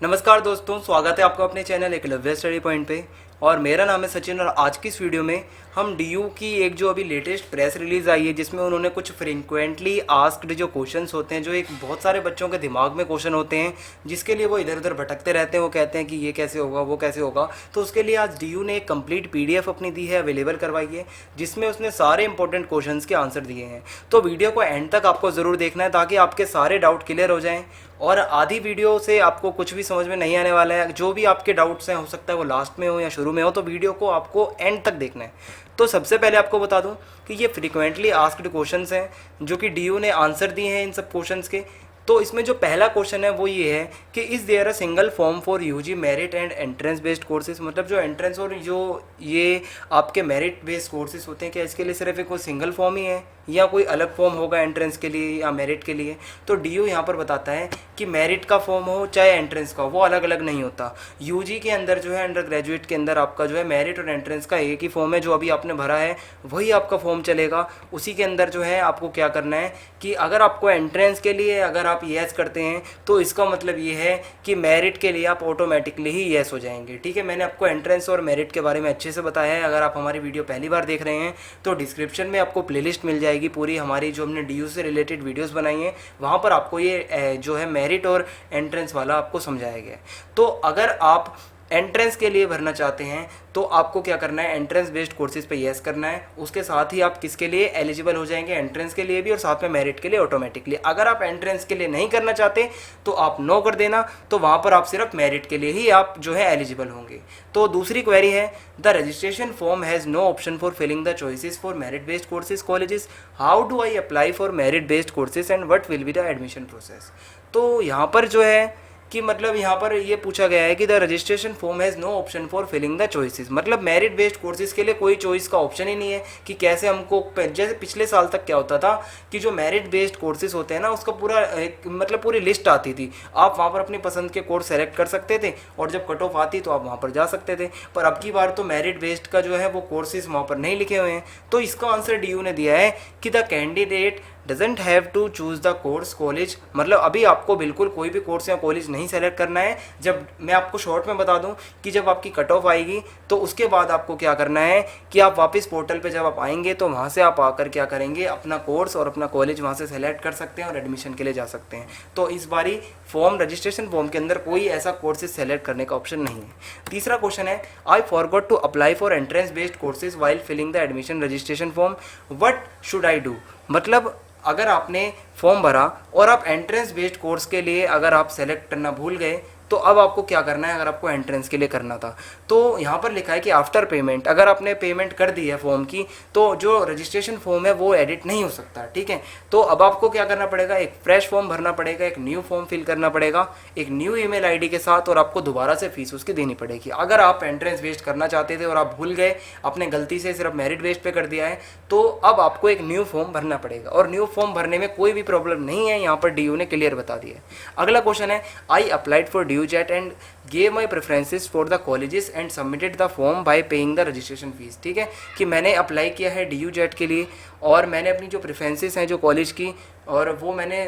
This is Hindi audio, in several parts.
नमस्कार दोस्तों, स्वागत है आपका अपने चैनल एकलव्य स्टडी पॉइंट पे। और मेरा नाम है सचिन और आज की इस वीडियो में हम डीयू की एक जो अभी लेटेस्ट प्रेस रिलीज़ आई है जिसमें उन्होंने कुछ फ्रीक्वेंटली आस्क्ड जो क्वेश्चंस होते हैं, जो एक बहुत सारे बच्चों के दिमाग में क्वेश्चन होते हैं जिसके लिए वो इधर उधर भटकते रहते हैं। वो कहते हैं कि ये कैसे होगा, वो कैसे होगा। तो उसके लिए आज डीयू ने एक कंप्लीट पीडीएफ अपनी दी है, अवेलेबल करवाई है, जिसमें उसने सारे इंपॉर्टेंट क्वेश्चंस के आंसर दिए हैं। तो वीडियो को एंड तक आपको ज़रूर देखना है ताकि आपके सारे डाउट क्लियर हो जाएँ। और आधी वीडियो से आपको कुछ भी समझ में नहीं आने वाला है। जो भी आपके डाउट्स हैं, हो सकता है वो लास्ट में हो या शुरू में हो, तो वीडियो को आपको एंड तक देखना है। तो सबसे पहले आपको बता दूं कि ये फ्रीक्वेंटली आस्क्ड क्वेश्चंस हैं जो कि डीयू ने आंसर दिए हैं इन सब क्वेश्चंस के। तो इसमें जो पहला क्वेश्चन है वो ये है कि is there a single form for UG merit and entrance based courses. मतलब जो एंट्रेंस और जो ये आपके मेरिट बेस्ड कोर्सेज होते हैं, क्या इसके लिए सिर्फ एक सिंगल फॉर्म ही है या कोई अलग फॉर्म होगा एंट्रेंस के लिए या मेरिट के लिए। तो डीयू यहाँ पर बताता है कि मेरिट का फॉर्म हो चाहे एंट्रेंस का, वो अलग अलग नहीं होता। यूजी के अंदर जो है, अंडर ग्रेजुएट के अंदर आपका जो है मेरिट और एंट्रेंस का एक ही फॉर्म है। जो अभी आपने भरा है वही आपका फॉर्म चलेगा। उसी के अंदर जो है आपको क्या करना है कि अगर आपको एंट्रेंस के लिए अगर आप येस करते हैं तो इसका मतलब ये है कि मेरिट के लिए आप ऑटोमेटिकली ही येस हो जाएंगे। ठीक है, मैंने आपको एंट्रेंस और मेरिट के बारे में अच्छे से बताया है। अगर आप हमारी वीडियो पहली बार देख रहे हैं तो डिस्क्रिप्शन में आपको प्लेलिस्ट मिल जाएगी पूरी, हमारी जो हमने डीयू से रिलेटेड वीडियोस बनाई हैं, वहाँ पर आपको ये जो है मेरिट और एंट्रेंस वाला आपको समझाया गया है। तो अगर आप एंट्रेंस के लिए भरना चाहते हैं तो आपको क्या करना है, एंट्रेंस बेस्ड कोर्सेज पे येस करना है। उसके साथ ही आप किसके लिए एलिजिबल हो जाएंगे, एंट्रेंस के लिए भी और साथ में मेरिट के लिए ऑटोमेटिकली। अगर आप एंट्रेंस के लिए नहीं करना चाहते तो आप नो कर देना, तो वहाँ पर आप सिर्फ मेरिट के लिए ही आप जो है एलिजिबल होंगे। तो दूसरी क्वेरी है, the registration form has no option for filling the choices for merit based courses colleges. How do I apply for merit based courses and what will be the admission process. तो यहाँ पर जो है कि मतलब यहाँ पर ये पूछा गया है कि the registration form has no option for filling the choices. मतलब मेरिट बेस्ड कोर्सेज के लिए कोई चॉइस का ऑप्शन ही नहीं है कि कैसे हमको, जैसे पिछले साल तक क्या होता था कि जो मेरिट बेस्ड कोर्सेज होते हैं ना, उसका पूरा एक मतलब पूरी लिस्ट आती थी। आप वहाँ पर अपनी पसंद के कोर्स सेलेक्ट कर सकते थे और जब कट ऑफ आती तो आप वहाँ पर जा सकते थे। पर अब की बार तो मेरिट बेस्ड का जो है वो कोर्सेज वहाँ पर नहीं लिखे हुए हैं। तो इसका आंसर डीयू ने दिया है कि the candidate doesn't have to choose the course college. मतलब अभी आपको बिल्कुल कोई भी कोर्स या कॉलेज नहीं सेलेक्ट करना है। जब मैं आपको शॉर्ट में बता दूं कि जब आपकी कट ऑफ आएगी तो उसके बाद आपको क्या करना है कि आप वापस पोर्टल पे जब आप आएंगे तो वहाँ से आप आकर क्या करेंगे, अपना कोर्स और अपना कॉलेज वहाँ से सेलेक्ट कर सकते हैं और एडमिशन के लिए जा सकते हैं। तो इस बारी फॉर्म, रजिस्ट्रेशन फॉर्म के अंदर कोई ऐसा कोर्सेज सेलेक्ट करने का ऑप्शन नहीं है। तीसरा क्वेश्चन है, I forgot to apply for entrance based courses while filling the admission registration form, what should I do. मतलब अगर आपने फॉर्म भरा और आप एंट्रेंस बेस्ड कोर्स के लिए अगर आप सेलेक्ट करना भूल गए तो अब आपको क्या करना है, अगर आपको एंट्रेंस के लिए करना था तो यहाँ पर लिखा है कि आफ्टर पेमेंट, अगर आपने पेमेंट कर दी है फॉर्म की तो जो रजिस्ट्रेशन फॉर्म है वो एडिट नहीं हो सकता। ठीक है, तो अब आपको क्या करना पड़ेगा, एक फ्रेश फॉर्म भरना पड़ेगा, एक न्यू फॉर्म फिल करना पड़ेगा, एक न्यू ईमेल आईडी के साथ, और आपको दोबारा से फीस उसकी देनी पड़ेगी। अगर आप एंट्रेंस बेस्ड करना चाहते थे और आप भूल गए, आपने गलती से सिर्फ मेरिट बेस्ड पे कर दिया है, तो अब आपको एक न्यू फॉर्म भरना पड़ेगा। और न्यू फॉर्म भरने में कोई भी प्रॉब्लम नहीं है, यहाँ पर डीयू ने क्लियर बता दिया है। अगला क्वेश्चन है, I applied for DUJET and gave my preferences for the colleges and submitted the form by paying the registration fees। ठीक है, कि मैंने अप्लाई किया है DUJET के लिए और मैंने अपनी जो प्रेफरेंसेस हैं जो कॉलेज की, और वो मैंने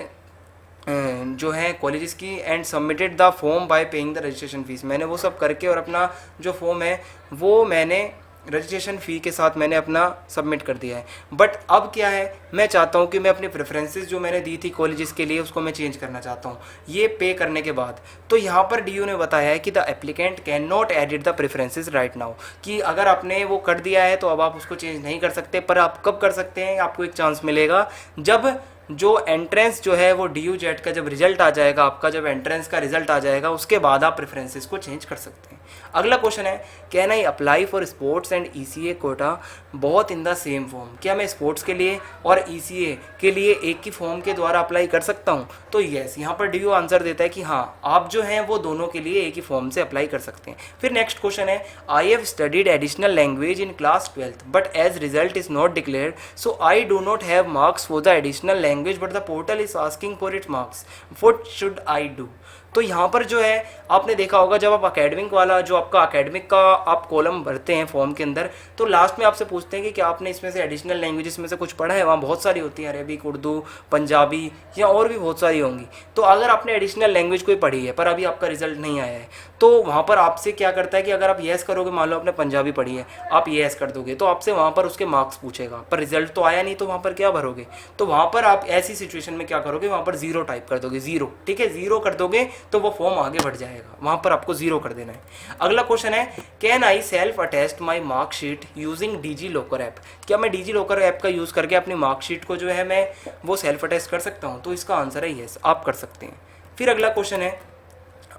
जो है कॉलेजेस की, and submitted the form by paying the registration fees, मैंने वो सब करके और अपना जो फॉर्म है वो मैंने रजिस्ट्रेशन फ़ी के साथ मैंने अपना सबमिट कर दिया है। बट अब क्या है, मैं चाहता हूँ कि मैं अपनी प्रेफरेंसेस जो मैंने दी थी कॉलेजेस के लिए उसको मैं चेंज करना चाहता हूँ ये पे करने के बाद। तो यहाँ पर डीयू ने बताया है कि the applicant can not edit the preferences right now, कि अगर आपने वो कर दिया है तो अब आप उसको चेंज नहीं कर सकते। पर आप कब कर सकते हैं, आपको एक चांस मिलेगा जब जो एंट्रेंस जो है वो DUJET का जब रिजल्ट आ जाएगा, आपका जब एंट्रेंस का रिजल्ट आ जाएगा उसके बाद आप प्रेफरेंसेस को चेंज कर सकते हैं। अगला क्वेश्चन है, can I apply for sports and ECA quota बहुत इन द सेम फॉर्म। क्या मैं स्पोर्ट्स के लिए और ECA के लिए एक ही फॉर्म के द्वारा अप्लाई कर सकता हूँ। तो यस, यहाँ पर डीयू आंसर देता है कि हाँ, आप जो हैं वो दोनों के लिए एक ही फॉर्म से अप्लाई कर सकते हैं। फिर नेक्स्ट क्वेश्चन है, I have studied additional language in class 12th but as result is not declared so I do not have marks for the additional language but the portal is asking for it marks, what should I do. तो यहाँ पर जो है आपने देखा होगा, जब आप अकेडमिक वाला जो आपका अकेडमिक का आप कॉलम भरते हैं फॉर्म के अंदर, तो लास्ट में आपसे पूछते हैं कि क्या आपने इसमें से एडिशनल लैंग्वेजेस में से कुछ पढ़ा है। वहाँ बहुत सारी होती हैं, अरबिक, उर्दू, पंजाबी या और भी बहुत सारी होंगी। तो अगर आपने एडिशनल लैंग्वेज कोई पढ़ी है पर अभी आपका रिजल्ट नहीं आया है, तो वहाँ पर आपसे क्या करता है कि अगर आप येस करोगे, मान लो आपने पंजाबी पढ़ी है, आप येस कर दोगे, तो आपसे वहाँ पर उसके मार्क्स पूछेगा, पर रिजल्ट तो आया नहीं, तो वहाँ पर क्या भरोगे। तो वहाँ पर आप ऐसी सिचुएशन में क्या करोगे, वहाँ पर 0 टाइप कर दोगे, 0, ठीक है, 0 कर दोगे तो वो फॉर्म आगे बढ़ जाएगा, वहाँ पर आपको 0 कर देना है। अगला क्वेश्चन है, can I self attest my marksheet using DigiLocker app. क्या मैं डिजी लॉकर ऐप का यूज़ करके अपनी मार्कशीट को जो है मैं वो सेल्फ अटेस्ट कर सकता हूँ। तो इसका आंसर है येस, आप कर सकते हैं। फिर अगला क्वेश्चन है,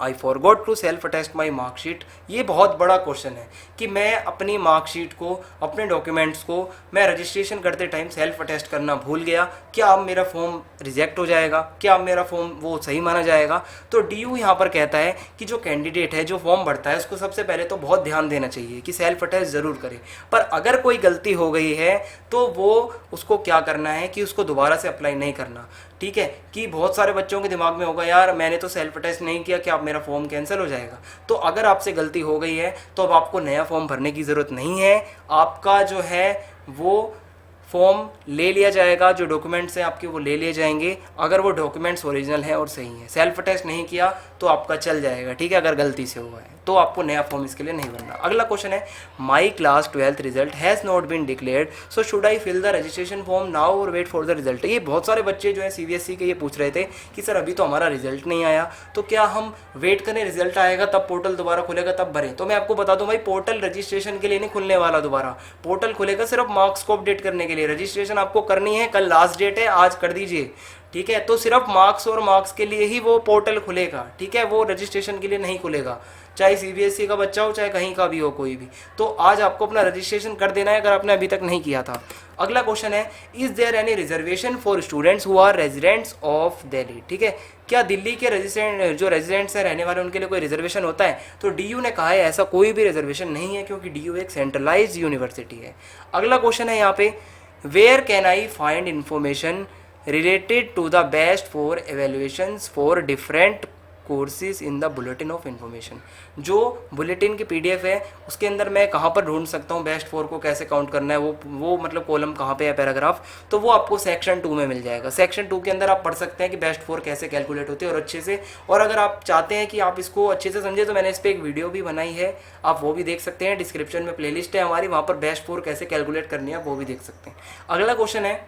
I forgot to self attest my marksheet. ये बहुत बड़ा क्वेश्चन है कि मैं अपनी मार्कशीट को, अपने डॉक्यूमेंट्स को मैं रजिस्ट्रेशन करते टाइम सेल्फ अटेस्ट करना भूल गया, क्या अब मेरा फॉर्म रिजेक्ट हो जाएगा, क्या अब मेरा फॉर्म वो सही माना जाएगा। तो डीयू यहाँ पर कहता है कि जो कैंडिडेट है, जो फॉर्म भरता है, उसको सबसे पहले तो बहुत ध्यान देना चाहिए कि सेल्फ अटेस्ट ज़रूर करे, पर अगर कोई गलती हो गई है तो वो उसको क्या करना है कि उसको दोबारा से अप्लाई नहीं करना, ठीक है। कि बहुत सारे बच्चों के दिमाग में होगा, यार मैंने तो सेल्फ अटेस्ट नहीं किया, क्या अब मेरा फॉर्म कैंसिल हो जाएगा। तो अगर आपसे गलती हो गई है तो अब आपको नया फॉर्म भरने की ज़रूरत नहीं है, आपका जो है वो फॉर्म ले लिया जाएगा, जो डॉक्यूमेंट्स हैं आपके वो ले लिए जाएंगे, अगर वो डॉक्यूमेंट्स ओरिजिनल हैं और सही हैं। सेल्फ अटेस्ट नहीं किया तो आपका चल जाएगा, ठीक है, अगर गलती से हुआ है तो आपको नया फॉर्म इसके लिए नहीं भरना। अगला क्वेश्चन है, my class 12th result has not been declared, so should I fill the registration form now और वेट फॉर द रिजल्ट। ये बहुत सारे बच्चे जो है CBSE के ये पूछ रहे थे कि सर अभी तो हमारा रिजल्ट नहीं आया, तो क्या हम वेट करें, रिजल्ट आएगा तब पोर्टल दोबारा खुलेगा तब भरें। तो मैं आपको बता दूं भाई, पोर्टल रजिस्ट्रेशन के लिए नहीं खुलने वाला दोबारा, पोर्टल खुलेगा सिर्फ मार्क्स को अपडेट करने के लिए। रजिस्ट्रेशन आपको करनी है, कल लास्ट डेट है, आज कर दीजिए, ठीक है। तो सिर्फ मार्क्स और मार्क्स के लिए ही वो पोर्टल खुलेगा, ठीक है, वो रजिस्ट्रेशन के लिए नहीं खुलेगा, चाहे CBSE का बच्चा हो चाहे कहीं का भी हो कोई भी। तो आज आपको अपना रजिस्ट्रेशन कर देना है अगर आपने अभी तक नहीं किया था। अगला क्वेश्चन है, is there any reservation for students who are residents of Delhi, ठीक है, क्या दिल्ली के रेजिडेंट्स हैं, रहने वाले, उनके लिए कोई रिजर्वेशन होता है। तो DU ने कहा है ऐसा कोई भी रिजर्वेशन नहीं है, क्योंकि DU एक सेंट्रलाइज्ड यूनिवर्सिटी है। अगला क्वेश्चन है यहाँ पे, where can I find information related to the best for evaluations for different courses in the bulletin of information। जो बुलेटिन की PDF है उसके अंदर मैं कहाँ पर ढूंढ सकता हूँ बेस्ट 4 को कैसे काउंट करना है, वो मतलब कॉलम कहाँ पे है, पैराग्राफ, तो वो आपको सेक्शन 2 में मिल जाएगा। सेक्शन 2 के अंदर आप पढ़ सकते हैं कि बेस्ट 4 कैसे कैलकुलेट होती है और अच्छे से। और अगर आप चाहते हैं कि आप इसको अच्छे से समझे तो मैंने इस पर एक वीडियो भी बनाई है, आप वो भी देख सकते हैं, डिस्क्रिप्शन में प्लेलिस्ट है हमारी, वहाँ पर बेस्ट 4 कैसे कैलकुलेट करनी है आप वो भी देख सकते हैं। अगला क्वेश्चन है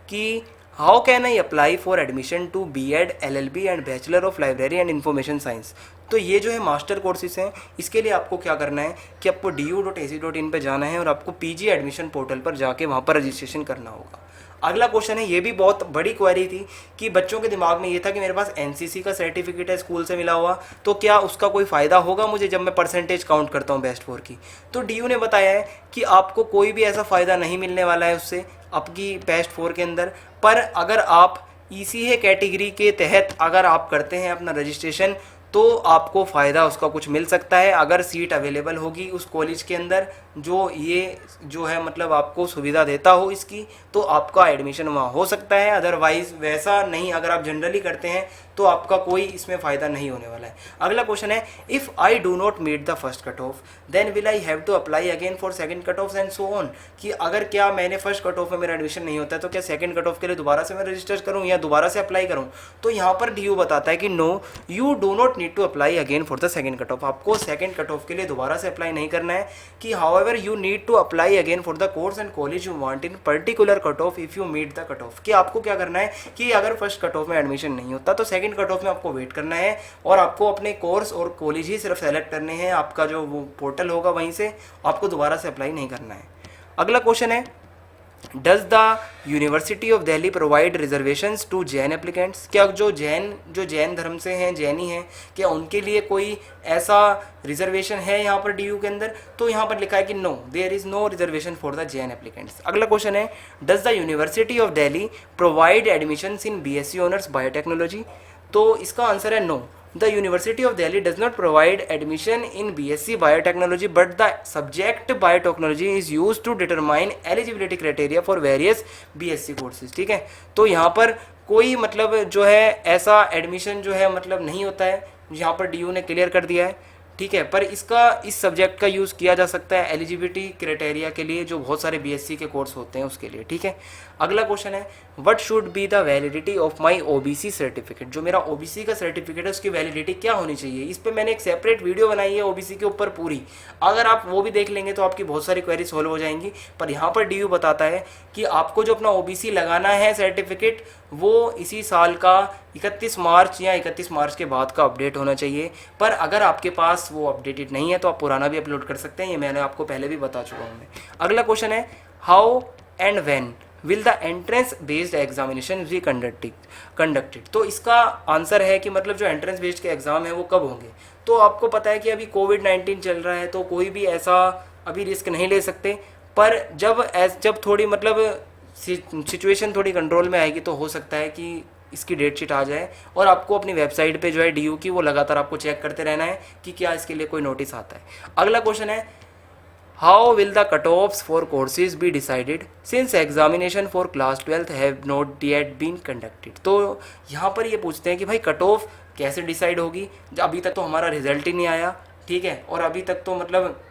कि how can I apply for admission to BEd LLB and bachelor of library and information science. तो ये जो है मास्टर कोर्सेज हैं, इसके लिए आपको क्या करना है कि आपको du.ac.in पे जाना है और आपको PG एडमिशन पोर्टल पर जाके वहाँ पर रजिस्ट्रेशन करना होगा। अगला क्वेश्चन है, ये भी बहुत बड़ी क्वेरी थी कि बच्चों के दिमाग में ये था कि मेरे पास NCC का सर्टिफिकेट है स्कूल से मिला हुआ, तो क्या उसका कोई फ़ायदा होगा मुझे जब मैं परसेंटेज काउंट करता हूँ बेस्ट 4 की। तो DU ने बताया है कि आपको कोई भी ऐसा फ़ायदा नहीं मिलने वाला है उससे आपकी बेस्ट 4 के अंदर। पर अगर आप ECA कैटेगरी के तहत अगर आप करते हैं अपना रजिस्ट्रेशन तो आपको फ़ायदा उसका कुछ मिल सकता है, अगर सीट अवेलेबल होगी उस कॉलेज के अंदर जो ये जो है मतलब आपको सुविधा देता हो इसकी, तो आपका एडमिशन वहाँ हो सकता है। अदरवाइज़ वैसा नहीं, अगर आप जनरली करते हैं तो आपका कोई इसमें फ़ायदा नहीं होने वाला है। अगला क्वेश्चन है, if I do not meet the first cut off then will I have to apply again for second cut off and so on. कि अगर क्या मैंने फर्स्ट कट ऑफ में मेरा एडमिशन नहीं होता है तो क्या सेकंड कट ऑफ के लिए दोबारा से मैं रजिस्टर करूँ या दोबारा से अप्लाई करूँ। तो यहाँ पर DU बताता है कि no, you do not need to apply again for the second cut off. आपको सेकंड कट ऑफ के लिए दोबारा से अप्लाई नहीं करना है। कि however you need to apply again for the course and college you want in particular cut off if you meet the cut off. कि आपको क्या करना है कि अगर फर्स्ट कट ऑफ में एडमिशन नहीं होता तो सेकंड कट ऑफ में आपको वेट करना है और आपको अपने कोर्स और कॉलेज ही सिर्फ सेलेक्ट करने हैं। आपका जो वो पोर्टल होगा वहीं से आपको दोबारा से अप्लाई नहीं करना है। अगला क्वेश्चन है, does the university of Delhi provide reservations to Jain applicants. क्या जो जैन धर्म से हैं, जैनी हैं, क्या उनके लिए कोई ऐसा रिजर्वेशन है यहाँ पर DU के अंदर। तो यहाँ पर लिखा है कि no, there is no reservation for the Jain applicants. अगला क्वेश्चन है, does the university of Delhi provide admissions in BSc honours biotechnology. तो इसका आंसर है no, the University of Delhi does not provide admission in BSc Biotechnology, but the subject Biotechnology is used to determine eligibility criteria for various BSc courses। ठीक है, तो यहाँ पर कोई मतलब जो है ऐसा एडमिशन जो है मतलब नहीं होता है, यहाँ पर डीयू ने क्लियर कर दिया है। ठीक है, पर इसका इस सब्जेक्ट का यूज़ किया जा सकता है एलिजिबिलिटी क्राइटेरिया के लिए, जो बहुत सारे बीएससी के कोर्स होते हैं उसके लिए। ठीक है, अगला क्वेश्चन है what should be the validity of my OBC certificate. जो मेरा ओबीसी का सर्टिफिकेट है उसकी वैलिडिटी क्या होनी चाहिए। इस पर मैंने एक सेपरेट वीडियो बनाई है ओबीसी के ऊपर पूरी, अगर आप वो भी देख लेंगे तो आपकी बहुत सारी क्वेरी सॉल्व हो जाएंगी। पर यहाँ पर डीयू बताता है कि आपको जो अपना ओबीसी लगाना है सर्टिफिकेट वो इसी साल का 31 मार्च या 31 मार्च के बाद का अपडेट होना चाहिए। पर अगर आपके पास वो अपडेटेड नहीं है तो आप पुराना भी अपलोड कर सकते हैं, ये मैंने आपको पहले भी बता चुका हूँ मैं। अगला क्वेश्चन है how and when will the entrance based examination be conducted. तो इसका आंसर है कि मतलब जो एंट्रेंस बेस्ड के एग्जाम है वो कब होंगे। तो आपको पता है कि अभी कोविड-19 चल रहा है तो कोई भी ऐसा अभी रिस्क नहीं ले सकते, पर जब थोड़ी मतलब सिचुएशन थोड़ी कंट्रोल में आएगी तो हो सकता है कि इसकी डेट शीट आ जाए, और आपको अपनी वेबसाइट पे जो है डीयू की वो लगातार आपको चेक करते रहना है कि क्या इसके लिए कोई नोटिस आता है। अगला क्वेश्चन है how will the cut offs for courses be decided since examination for class 12th have not yet been conducted. तो यहाँ पर ये पूछते हैं कि भाई कट ऑफ कैसे डिसाइड होगी, अभी तक तो हमारा रिजल्ट ही नहीं आया। ठीक है, और अभी तक तो मतलब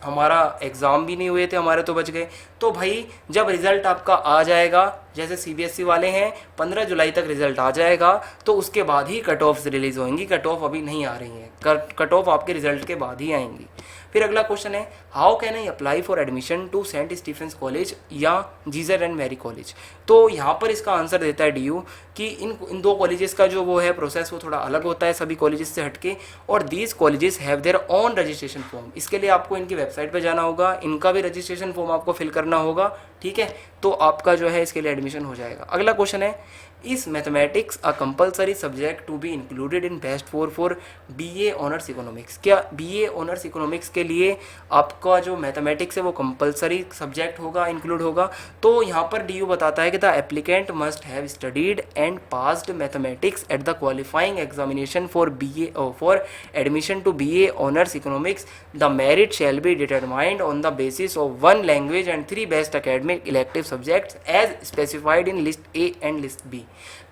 हमारा एग्ज़ाम भी नहीं हुए थे, हमारे तो बच गए। तो भाई जब रिज़ल्ट आपका आ जाएगा, जैसे सीबीएसई वाले हैं 15 जुलाई तक रिज़ल्ट आ जाएगा, तो उसके बाद ही कट ऑफ्स रिलीज़ होंगी। कट ऑफ अभी नहीं आ रही हैं, कट ऑफ आपके रिज़ल्ट के बाद ही आएंगी। फिर अगला क्वेश्चन है how can I apply for admission to St Stephen's College या जीजर एंड मैरी कॉलेज। तो यहाँ पर इसका आंसर देता है डीयू कि इन दो कॉलेजेस का जो वो है प्रोसेस वो थोड़ा अलग होता है सभी कॉलेजेस से हटके, और these colleges have their own registration form. इसके लिए आपको इनकी वेबसाइट पे जाना होगा, इनका भी रजिस्ट्रेशन फॉर्म आपको फिल करना होगा। ठीक है, तो आपका जो है इसके लिए एडमिशन हो जाएगा। अगला क्वेश्चन है is mathematics a compulsory subject to be included in best for BA honours economics. क्या बीए ऑनर्स इकोनॉमिक्स के लिए आपका जो मैथमेटिक्स है वो कंपलसरी सब्जेक्ट होगा, इंक्लूड होगा। तो यहाँ पर डीयू बताता है कि the applicant must have studied and passed mathematics at the qualifying examination for admission to BA honours economics. The merit shall be determined on the basis of 1 language and 3 best academic elective subjects as specified in list A and list B.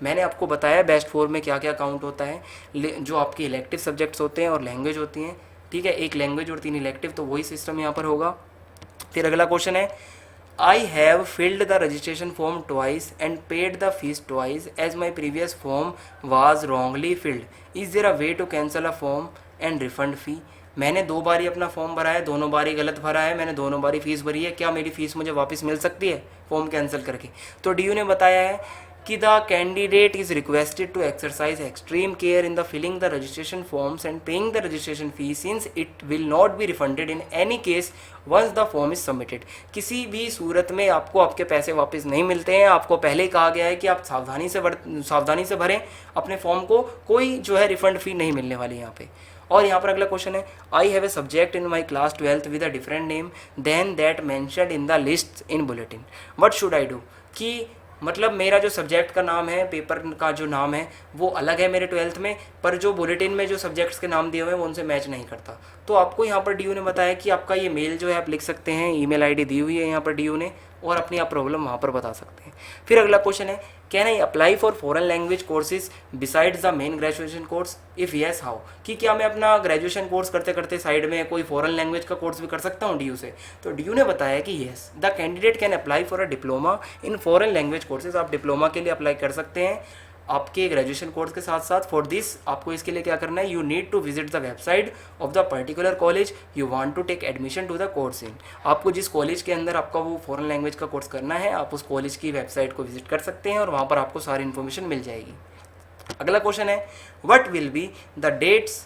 मैंने आपको बताया बेस्ट 4 में क्या क्या काउंट होता है, जो आपके इलेक्टिव सब्जेक्ट्स होते हैं और लैंग्वेज होती हैं। ठीक है, 1 लैंग्वेज और 3 इलेक्टिव, तो वही सिस्टम यहाँ पर होगा। फिर अगला क्वेश्चन है I have filled the registration form twice and paid the fees twice as my previous form was wrongly filled is there a way to cancel a form and refund fee. मैंने 2 बारी अपना फॉर्म भरा है, दोनों बारी गलत भरा है, मैंने दोनों बारी फीस भरी है, क्या मेरी फीस मुझे वापस मिल सकती है फॉर्म कैंसिल करके। तो डीयू ने बताया है कि the candidate is requested to exercise extreme care in the filling the registration forms and paying the registration fee since it will not be refunded in any case once the form is submitted. किसी भी सूरत में आपको आपके पैसे वापस नहीं मिलते हैं। आपको पहले ही कहा गया है कि आप सावधानी से भरें अपने फॉर्म को, कोई जो है रिफंड फी नहीं मिलने वाली यहाँ पे। और यहाँ पर अगला क्वेश्चन है I have a subject in my class 12th with a different name than that mentioned in the list in bulletin, what should I do. कि मतलब मेरा जो सब्जेक्ट का नाम है, पेपर का जो नाम है वो अलग है मेरे 12th में, पर जो बुलेटिन में जो सब्जेक्ट्स के नाम दिए हुए हैं वो उनसे मैच नहीं करता। तो आपको यहाँ पर डीयू ने बताया कि आपका ये मेल जो है आप लिख सकते हैं, ईमेल आईडी दी हुई है यहाँ पर डीयू ने, और अपनी आप प्रॉब्लम वहाँ पर बता सकते हैं। फिर अगला क्वेश्चन है can I apply for foreign language courses besides the main graduation course, if yes how. कि क्या मैं अपना ग्रेजुएशन कोर्स करते करते साइड में कोई फॉरेन लैंग्वेज का कोर्स भी कर सकता हूँ डीयू से। तो डीयू ने बताया कि yes the candidate can apply for a diploma in foreign language courses. आप डिप्लोमा के लिए अप्लाई कर सकते हैं आपके ग्रेजुएशन कोर्स के साथ साथ। फॉर दिस आपको इसके लिए क्या करना है, you need to visit the website of the particular college you want to take admission to the course in. आपको जिस कॉलेज के अंदर आपका वो फॉरेन लैंग्वेज का कोर्स करना है, आप उस कॉलेज की वेबसाइट को विजिट कर सकते हैं और वहाँ पर आपको सारी इन्फॉर्मेशन मिल जाएगी। अगला क्वेश्चन है what will be the dates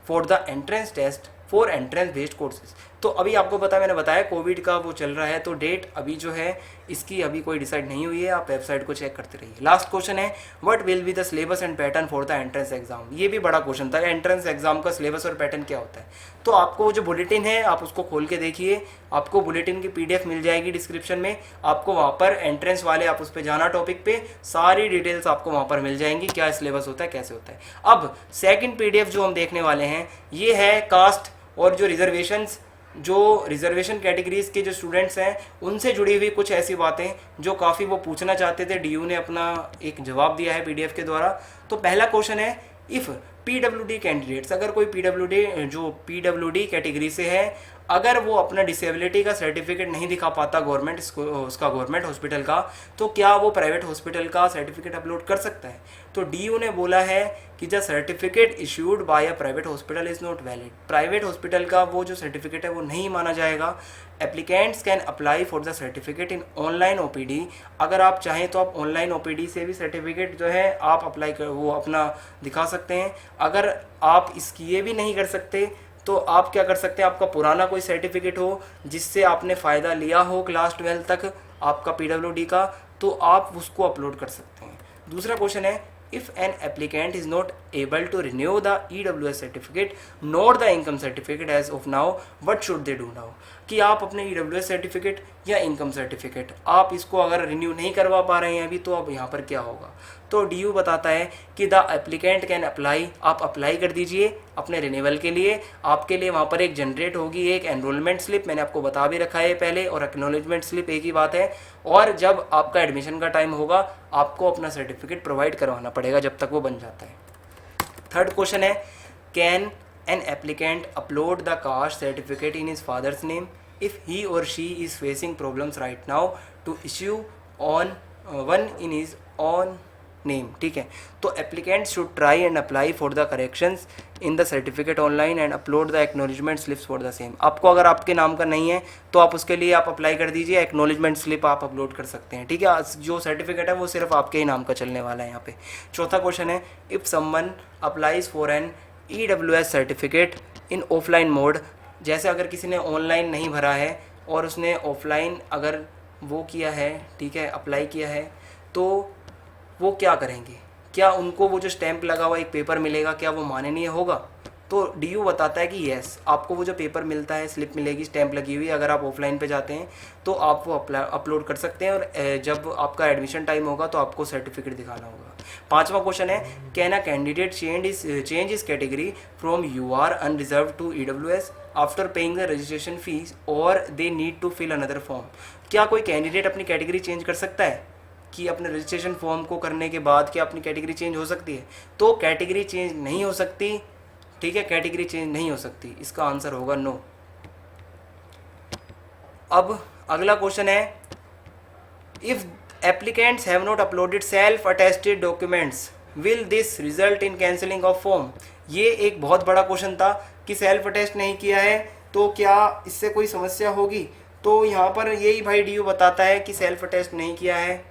for the entrance test for entrance based courses. तो अभी आपको मैंने बताया कोविड का वो चल रहा है, तो डेट अभी जो है इसकी अभी कोई डिसाइड नहीं हुई है, आप वेबसाइट को चेक करते रहिए। लास्ट क्वेश्चन है what will be the syllabus and pattern for the entrance exam. ये भी बड़ा क्वेश्चन था, एंट्रेंस एग्जाम का सिलेबस और पैटर्न क्या होता है। तो आपको जो बुलेटिन है आप उसको खोल के देखिए, आपको बुलेटिन की PDF मिल जाएगी डिस्क्रिप्शन में, आपको वहाँ पर एंट्रेंस वाले आप उस पर जाना टॉपिक पे, सारी डिटेल्स आपको वहाँ पर मिल जाएंगी, क्या सिलेबस होता है कैसे होता है। अब सेकंड PDF जो हम देखने वाले हैं ये है कास्ट और जो रिजर्वेशंस जो रिजर्वेशन कैटेगरीज के जो स्टूडेंट्स हैं उनसे जुड़ी हुई कुछ ऐसी बातें जो काफ़ी वो पूछना चाहते थे। डीयू ने अपना एक जवाब दिया है पीडीएफ के द्वारा। तो पहला क्वेश्चन है, इफ़ पीडब्ल्यूडी कैंडिडेट्स, अगर कोई पीडब्ल्यूडी जो पीडब्ल्यूडी कैटेगरी से है, अगर वो अपना डिसेबिलिटी का सर्टिफिकेट नहीं दिखा पाता उसका गवर्नमेंट हॉस्पिटल का, तो क्या वो प्राइवेट हॉस्पिटल का सर्टिफिकेट अपलोड कर सकता है? तो डीयू ने बोला है कि the certificate issued by a private hospital is not valid. Private hospital का वो जो सर्टिफिकेट है वो नहीं माना जाएगा। Applicants can apply for the certificate in online OPD. अगर आप चाहें तो आप ऑनलाइन ओपीडी से भी सर्टिफिकेट जो है आप अप्लाई कर वो अपना दिखा सकते हैं। अगर आप इसकी ये भी नहीं कर सकते तो आप क्या कर सकते हैं, आपका पुराना कोई सर्टिफिकेट हो जिससे आपने फ़ायदा लिया हो क्लास 12 तक आपका पीडब्ल्यूडी का, तो आप उसको अपलोड कर सकते हैं। दूसरा क्वेश्चन है, if an applicant is not able to renew the EWS certificate not the income certificate as of now, what should they do now? कि आप अपने EWS सर्टिफिकेट या इनकम सर्टिफिकेट आप इसको अगर रिन्यू नहीं करवा पा रहे हैं अभी, तो अब यहाँ पर क्या होगा? तो डीयू बताता है कि द एप्लीकेंट कैन अप्लाई, आप अप्लाई कर दीजिए अपने रिन्यूअल के लिए। आपके लिए वहाँ पर एक जनरेट होगी एक एनरोलमेंट स्लिप, मैंने आपको बता भी रखा है पहले, और एक्नॉलेजमेंट स्लिप एक ही बात है। और जब आपका एडमिशन का टाइम होगा आपको अपना सर्टिफिकेट प्रोवाइड करवाना पड़ेगा जब तक वो बन जाता है। थर्ड क्वेश्चन है, can an applicant upload the caste certificate in his father's name if he or she is facing problems right now to issue on one in his own name? ठीक है, तो applicant should try and apply for the corrections in the certificate online and upload the acknowledgement slips for the same. आपको अगर आपके नाम का नहीं है तो आप उसके लिए आप अप्लाई कर दीजिए, एक्नॉलेजमेंट स्लिप आप अपलोड कर सकते हैं। ठीक है, जो सर्टिफिकेट है वो सिर्फ आपके ही नाम का चलने वाला है यहाँ पे। चौथा क्वेश्चन है, if someone applies for an EWS certificate in offline mode, जैसे अगर किसी ने ऑनलाइन नहीं भरा है और उसने ऑफलाइन अगर वो किया है, ठीक है, अप्लाई किया है, तो वो क्या करेंगे? क्या उनको वो जो स्टैंप लगा हुआ एक पेपर मिलेगा, क्या वो माननीय होगा? तो डीयू बताता है कि येस, आपको वो जो पेपर मिलता है, स्लिप मिलेगी स्टैंप लगी हुई, अगर आप ऑफलाइन पे जाते हैं तो आप वो अपलोड कर सकते हैं, और जब आपका एडमिशन टाइम होगा तो आपको सर्टिफिकेट दिखाना होगा। पांचवा क्वेश्चन है, can a candidate change is category from UR unreserve to EWS after paying the registration fees or they need to fill another form? क्या कोई कैंडिडेट अपनी कैटेगरी चेंज कर सकता है कि अपने रजिस्ट्रेशन फॉर्म को करने के बाद क्या अपनी कैटेगरी चेंज हो सकती है? तो कैटेगरी चेंज नहीं हो सकती। ठीक है, कैटेगरी चेंज नहीं हो सकती, इसका आंसर होगा नो। अब अगला क्वेश्चन है, if applicants have not uploaded self attested documents will this result in cancelling of form? ये एक बहुत बड़ा क्वेश्चन था कि सेल्फ अटेस्ट नहीं किया है तो क्या इससे कोई समस्या होगी? तो यहाँ पर यही भाई डीयू बताता है कि सेल्फ अटेस्ट नहीं किया है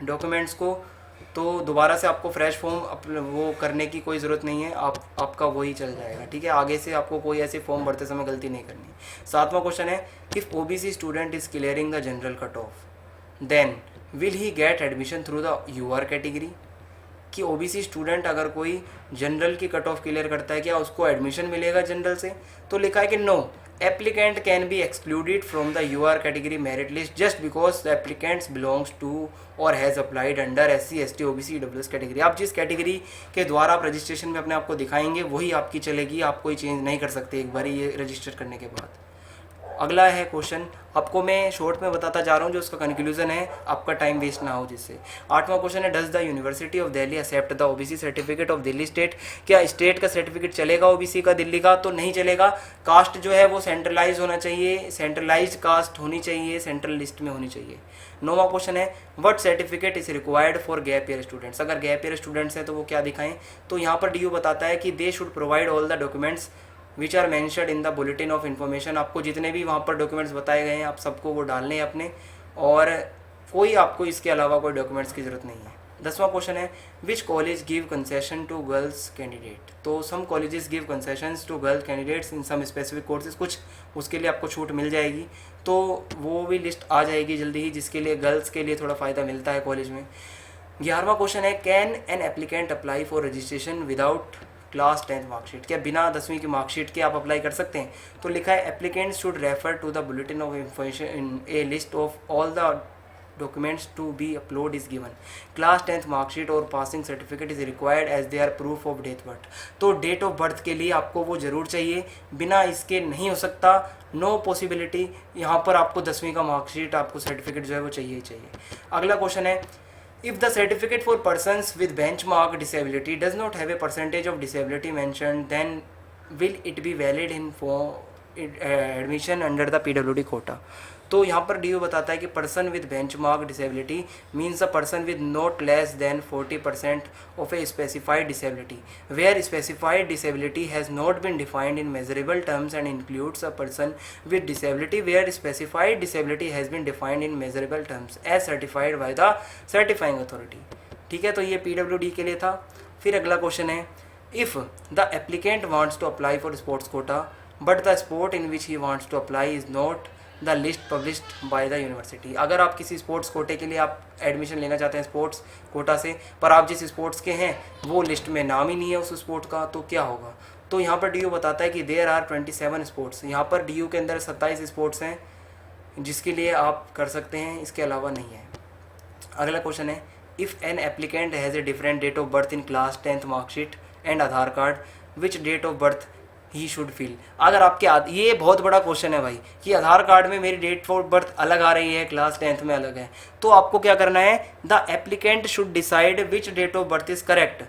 डॉक्यूमेंट्स को तो दोबारा से आपको फ्रेश फॉर्म वो करने की कोई ज़रूरत नहीं है, आपका वही चल जाएगा। ठीक है, आगे से आपको कोई ऐसे फॉर्म भरते समय गलती नहीं करनी। सातवां क्वेश्चन है, if OBC student is clearing the general cut off then will he get admission through the UR category? कि OBC स्टूडेंट अगर कोई जनरल की कट ऑफ क्लियर करता है क्या उसको एडमिशन मिलेगा जनरल से? तो लिखा है कि no, applicant can be excluded from the UR category merit list just because the applicant belongs to or has applied under SC, ST, OBC, EWS category. आप जिस कैटेगरी के द्वारा आप रजिस्ट्रेशन में अपने आप को दिखाएंगे वही आपकी चलेगी, आप कोई चेंज नहीं कर सकते एक बार ये रजिस्टर करने के बाद। अगला है क्वेश्चन, आपको मैं शॉर्ट में बताता जा रहा हूँ जो उसका कंक्लूजन है, आपका टाइम वेस्ट ना हो जिससे। आठवां क्वेश्चन है, does the university of Delhi accept the OBC certificate of Delhi state? क्या स्टेट का सर्टिफिकेट चलेगा OBC का दिल्ली का? तो नहीं चलेगा। कास्ट जो है वो सेंट्रलाइज होना चाहिए, सेंट्रलाइज कास्ट होनी चाहिए, सेंट्रल लिस्ट में होनी चाहिए। नौवां क्वेश्चन है, what certificate is required for gap year students? अगर गैप ईयर स्टूडेंट्स हैं तो वो क्या दिखाएं? तो यहाँ पर डीयू बताता है कि they should provide all the documents which are mentioned in the bulletin of information. आपको जितने भी वहाँ पर डॉक्यूमेंट्स बताए गए हैं आप सबको वो डालने हैं अपने, और कोई आपको इसके अलावा कोई डॉक्यूमेंट्स की ज़रूरत नहीं है। 10वां क्वेश्चन है, which college give concession to girls candidate? तो some colleges give concessions to girls candidates in some specific courses, कुछ उसके लिए आपको छूट मिल जाएगी, तो वो भी लिस्ट आ जाएगी जल्दी ही जिसके लिए गर्ल्स के लिए थोड़ा फ़ायदा मिलता है कॉलेज में। 11वां क्वेश्चन है, can an applicant apply for registration without class 10th marksheet? क्या बिना 10वीं की मार्कशीट के आप अप्लाई कर सकते हैं? तो लिखा है, applicant should refer to the bulletin of information in a list of all the documents to be uploaded is given. Class 10th marksheet और passing certificate is required as they are proof of date birth. तो डेट ऑफ बर्थ के लिए आपको वो ज़रूर चाहिए, बिना इसके नहीं हो सकता, नो पॉसिबिलिटी। यहाँ पर आपको 10वीं का मार्कशीट, आपको सर्टिफिकेट जो है वो चाहिए ही चाहिए। अगला क्वेश्चन है, if the certificate for persons with benchmark disability does not have a percentage of disability mentioned, then will it be valid in for admission under the PWD quota? तो यहाँ पर DO बताता है कि person with benchmark disability means a person with not less than 40% of a specified disability where specified disability has not been defined in measurable terms and includes a person with disability where specified disability has been defined in measurable terms as certified by the certifying authority. ठीक है, तो ये PWD के लिए था। फिर अगला क्वेश्चन है, if the applicant wants to apply for sports quota but the sport in which he wants to apply is not the list published by the university. अगर आप किसी स्पोर्ट्स कोटे के लिए आप एडमिशन लेना चाहते हैं स्पोर्ट्स कोटा से, पर आप जिस स्पोर्ट्स के हैं वो लिस्ट में नाम ही नहीं है उस स्पोर्ट का, तो क्या होगा? तो यहाँ पर DO बताता है कि देयर आर 27 स्पोर्ट्स। यहाँ पर DO के अंदर 27 स्पोर्ट्स हैं जिसके लिए आप कर सकते हैं, इसके अलावा नहीं है। अगला क्वेश्चन है, if an applicant has a different date of birth in class 10th marksheet and Aadhaar card which date of birth he should fill. अगर आपके ये बहुत बड़ा क्वेश्चन है भाई कि आधार कार्ड में मेरी डेट ऑफ बर्थ अलग आ रही है, क्लास 10th में अलग है, तो आपको क्या करना है, the applicant should decide which date of birth is correct.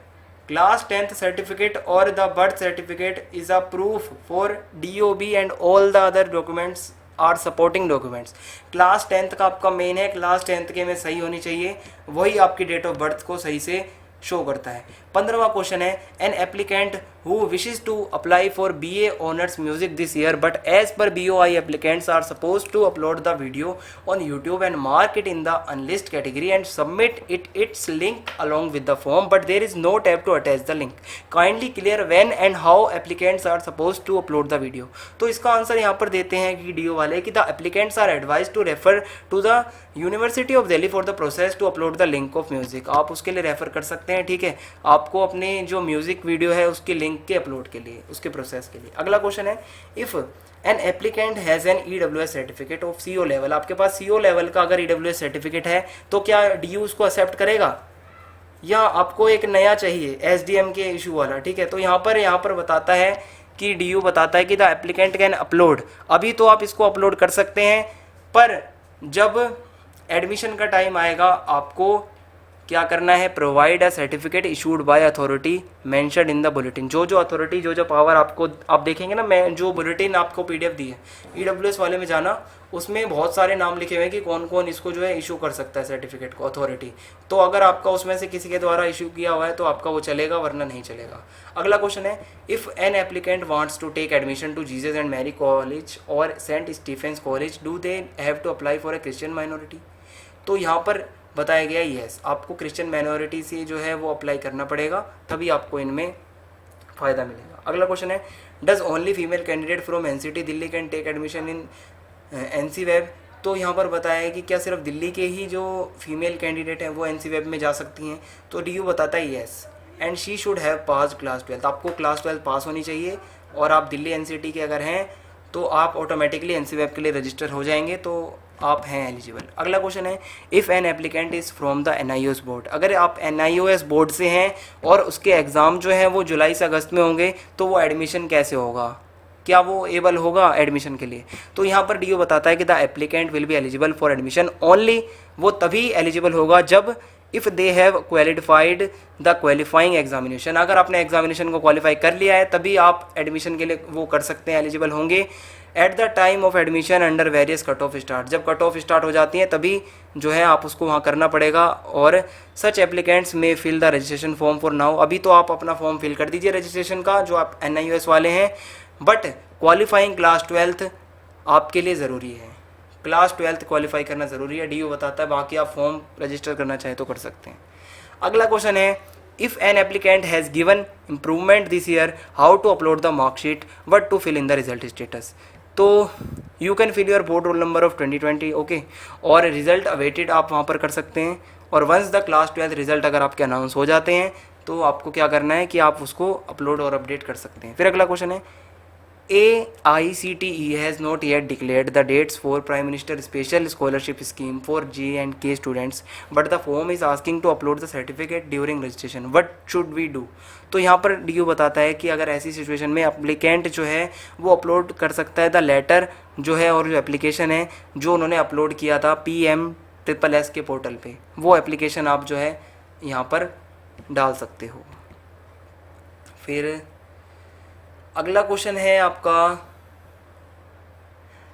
Class 10th certificate or the birth certificate is a proof for DOB and all the other documents are supporting documents. Class 10th का आपका मेन है, क्लास 10th के में सही होनी चाहिए, वही आपकी डेट ऑफ बर्थ को सही से शो करता है। 15वां क्वेश्चन है, an applicant who wishes to apply for BA honours music this year but as per BOI applicants are suppose to upload the video on YouTube and mark it in the unlist category and submit its link along with the form but there is no tab to attach the link. Kindly clear when and how applicants are suppose to upload the video. तो इसका आंसर यहाँ पर देते हैं कि DO वाले कि the applicants are advise to refer to the university of Delhi for the process to upload the link of music. आप उसके लिए रेफर कर सकते हैं, ठीक है, आपको अपने जो म्यूजिक वीडियो है उसके लिंक के अपलोड के लिए, उसके प्रोसेस के लिए। अगला क्वेश्चन है, if an applicant has an EWS certificate of CO level. आपके पास CO लेवल का अगर EWS सर्टिफिकेट है तो क्या DO उसको एक्सेप्ट करेगा या आपको एक नया चाहिए SDM के इशू वाला? ठीक है, तो यहाँ पर बताता है कि DO बताता है कि द एप्लीकेंट कैन अपलोड। अभी तो आप इसको अपलोड कर सकते हैं, पर जब एडमिशन का टाइम आएगा आपको क्या करना है, provide a certificate issued by authority mentioned in the bulletin. जो अथॉरिटी जो पावर आपको आप देखेंगे ना, मैं जो बुलेटिन आपको PDF दी है EWS वाले में जाना, उसमें बहुत सारे नाम लिखे हुए हैं कि कौन कौन इसको जो है इशू कर सकता है सर्टिफिकेट को, अथॉरिटी। तो अगर आपका उसमें से किसी के द्वारा इशू किया हुआ है तो आपका वो चलेगा, वरना नहीं चलेगा। अगला क्वेश्चन है, if an applicant wants to take admission to Jesus and Mary college or saint Stephen's college do they have to apply for a Christian minority? तो यहाँ पर बताया गया यस, आपको क्रिश्चियन माइनॉरिटी से जो है वो अप्लाई करना पड़ेगा, तभी आपको इनमें फ़ायदा मिलेगा। अगला क्वेश्चन है, does only female candidate from NCT Delhi can take admission in NC web? तो यहाँ पर बताया है कि क्या सिर्फ दिल्ली के ही जो फीमेल कैंडिडेट हैं वो NC वेब में जा सकती हैं? तो DO बताता है yes, and she should have pass class 12। आपको क्लास 12 पास होनी चाहिए, और आप दिल्ली NCT के अगर हैं तो आप ऑटोमेटिकली NC वेब के लिए रजिस्टर हो जाएंगे, तो आप हैं एलिजिबल। अगला क्वेश्चन है, if an applicant is from the NIOS board. अगर आप NIOS बोर्ड से हैं और उसके एग्ज़ाम जो हैं वो जुलाई से अगस्त में होंगे, तो वो एडमिशन कैसे होगा, क्या वो एबल होगा एडमिशन के लिए? तो यहाँ पर DO बताता है कि the applicant will be eligible for admission only. वो तभी एलिजिबल होगा जब if they have qualified the qualifying examination. अगर आपने एग्जामिनेशन को क्वालिफाई कर लिया है तभी आप एडमिशन के लिए वो कर सकते हैं, एलिजिबल होंगे। At the time of admission under various cut off start. जब कट ऑफ स्टार्ट हो जाती हैं तभी जो है आप उसको वहाँ करना पड़ेगा। और such applicants may fill the registration form for now. अभी तो आप अपना फॉर्म फिल कर दीजिए रजिस्ट्रेशन का, जो आप NIOS वाले हैं, बट क्वालिफाइंग क्लास 12th आपके लिए ज़रूरी है। क्लास 12th क्वालिफाई करना ज़रूरी है, DO बताता है। बाकी आप फॉर्म रजिस्टर करना चाहें तो कर सकते हैं। अगला क्वेश्चन है, if an applicant has given improvement this year how to upload the marksheet what to fill in the result status. तो you can fill your board roll number of 2020, okay, और रिजल्ट अवेटेड आप वहाँ पर कर सकते हैं। और once the class 12th result अगर आपके अनाउंस हो जाते हैं तो आपको क्या करना है कि आप उसको अपलोड और अपडेट कर सकते हैं। फिर अगला क्वेश्चन है, AICTE has not yet declared the dates for Prime Minister Special Scholarship Scheme for J&K students, but the form is asking to upload the certificate during registration. What should we do? तो यहाँ पर DU बताता है कि अगर ऐसी सिचुएशन में अप्लीकेंट जो है वो अपलोड कर सकता है द लेटर जो है और जो एप्लीकेशन है जो उन्होंने अपलोड किया था PMSSS के पोर्टल पे, वो एप्लीकेशन आप जो है यहाँ पर डाल सकते हो। फिर अगला क्वेश्चन है आपका,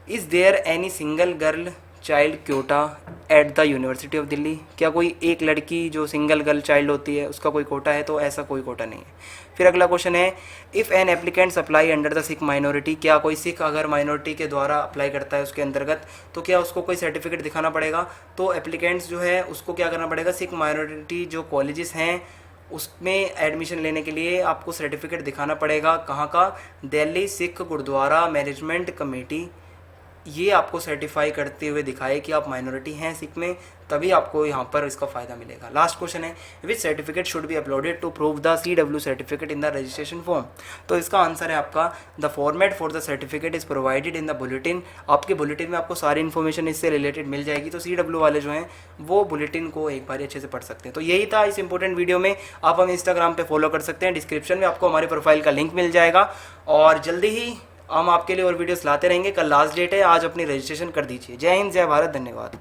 is there any single girl child quota at the university of Delhi? क्या कोई एक लड़की जो सिंगल गर्ल चाइल्ड होती है उसका कोई कोटा है? तो ऐसा कोई कोटा नहीं है। फिर अगला क्वेश्चन है, if an applicants apply under the Sikh minority, क्या कोई सिख अगर माइनॉरिटी के द्वारा अप्लाई करता है उसके अंतर्गत तो क्या उसको कोई सर्टिफिकेट दिखाना पड़ेगा? तो एप्लीकेंट्स जो है उसको क्या करना पड़ेगा, सिख माइनॉरिटी जो कॉलेजेस हैं उसमें एडमिशन लेने के लिए आपको सर्टिफिकेट दिखाना पड़ेगा। कहाँ का? दिल्ली सिख गुरुद्वारा मैनेजमेंट कमेटी, ये आपको सर्टिफाई करते हुए दिखाए कि आप माइनॉरिटी हैं सिख में, तभी आपको यहाँ पर इसका फ़ायदा मिलेगा। लास्ट क्वेश्चन है, which certificate should be uploaded to prove the CW certificate in the registration form? तो इसका आंसर है आपका, the format for the certificate is provided in the bulletin. आपके बुलेटिन में आपको सारी इन्फॉर्मेशन इससे रिलेटेड मिल जाएगी, तो CW वाले जो हैं वो बुलेटिन को एक बार अच्छे से पढ़ सकते हैं। तो यही था इस इंपॉर्टेंट वीडियो में। आप हमें इंस्टाग्राम पर फॉलो कर सकते हैं, डिस्क्रिप्शन में आपको हमारे प्रोफाइल का लिंक मिल जाएगा, और जल्दी ही हम आपके लिए और वीडियोस लाते रहेंगे। कल लास्ट डेट है, आज अपनी रजिस्ट्रेशन कर दीजिए। जय हिंद, जय भारत, धन्यवाद।